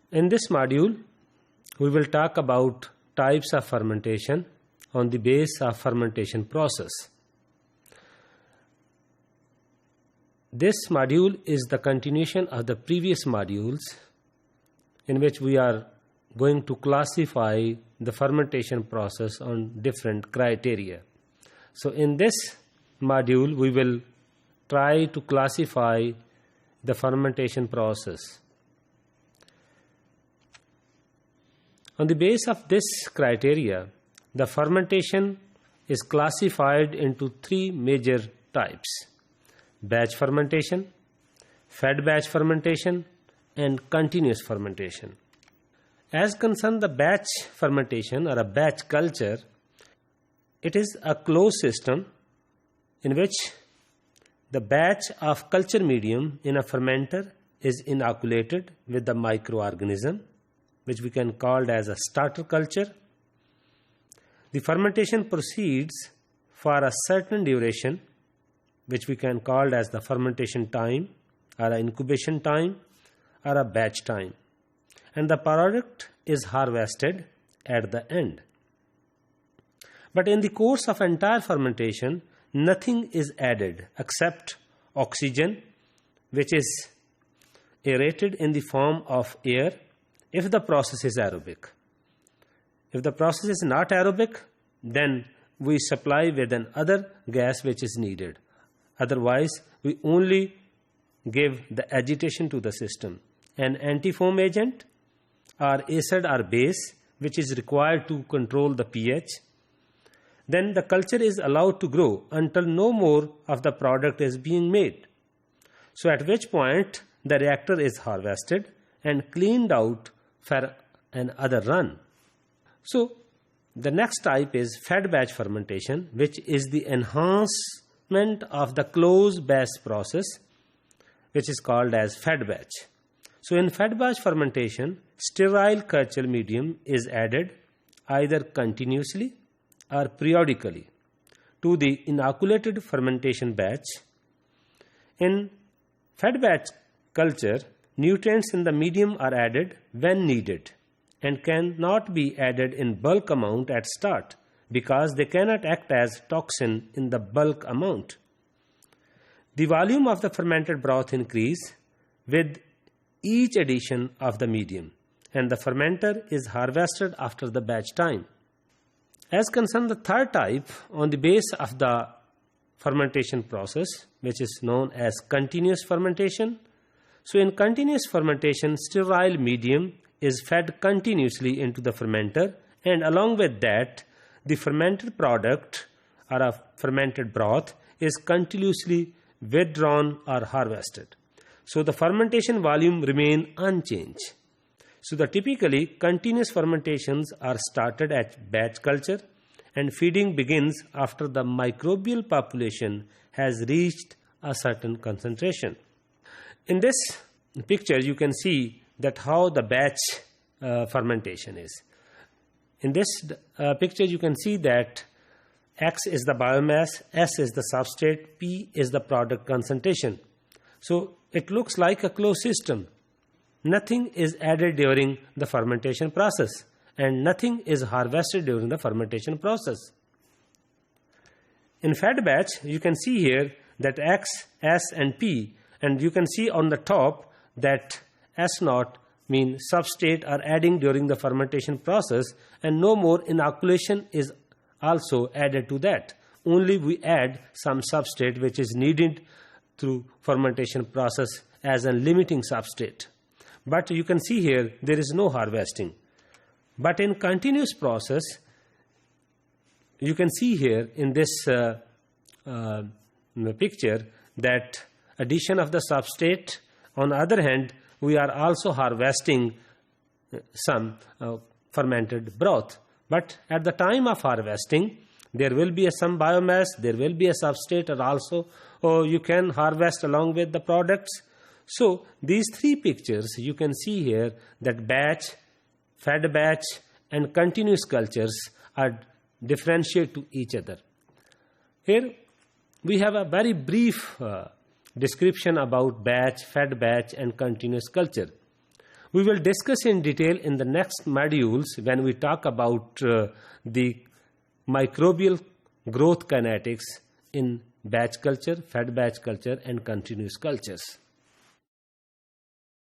In this module, we will talk about types of fermentation on the base of fermentation process. This module is the continuation of the previous modules in which we are going to classify the fermentation process on different criteria. So in this module, we will try to classify the fermentation process. On the basis of this criteria, the fermentation is classified into three major types: batch fermentation, fed batch fermentation, and continuous fermentation. As concerns the batch fermentation or a batch culture, it is a closed system in which the batch of culture medium in a fermenter is inoculated with the microorganism, which we can call as a starter culture. The fermentation proceeds for a certain duration, which we can call as the fermentation time or a incubation time or a batch time, and the product is harvested at the end. But in the course of entire fermentation, nothing is added except oxygen, which is aerated in the form of air if the process is aerobic. If the process is not aerobic, then we supply with another gas which is needed. Otherwise, we only give the agitation to the system. An antifoam agent or acid or base which is required to control the pH. Then the culture is allowed to grow until no more of the product is being made. So at which point the reactor is harvested and cleaned out for another run. So the next type is fed batch fermentation, which is the enhancement of the closed batch process, which is called as fed batch. So in fed batch fermentation, sterile culture medium is added either continuously or periodically to the inoculated fermentation batch. In fed batch culture, nutrients in the medium are added when needed and cannot be added in bulk amount at start because they cannot act as toxin in the bulk amount. The volume of the fermented broth increase with each addition of the medium, and the fermenter is harvested after the batch time. As concerns the third type on the base of the fermentation process, which is known as continuous fermentation. So in continuous fermentation, sterile medium is fed continuously into the fermenter, and along with that, the fermented product or a fermented broth is continuously withdrawn or harvested. So the fermentation volume remain unchanged. So the typically continuous fermentations are started at batch culture, and feeding begins after the microbial population has reached a certain concentration. In this picture, you can see that how the batch fermentation is. In this picture, you can see that X is the biomass, S is the substrate, P is the product concentration. So it looks like a closed system. Nothing is added during the fermentation process, and nothing is harvested during the fermentation process. In fed batch, you can see here that X, S, and P, and you can see on the top that S0 means substrate are adding during the fermentation process, and no more inoculation is also added to that. Only we add some substrate which is needed through fermentation process as a limiting substrate. But you can see here there is no harvesting. But in continuous process, you can see here in this picture that addition of the substrate. On the other hand, we are also harvesting some fermented broth. But at the time of harvesting, there will be some biomass, there will be a substrate, or also you can harvest along with the products. So these three pictures you can see here that batch, fed batch, and continuous cultures are differentiate to each other. Here we have a very brief description about batch, fed batch, and continuous culture. We will discuss in detail in the next modules when we talk about the microbial growth kinetics in batch culture, fed batch culture, and continuous cultures.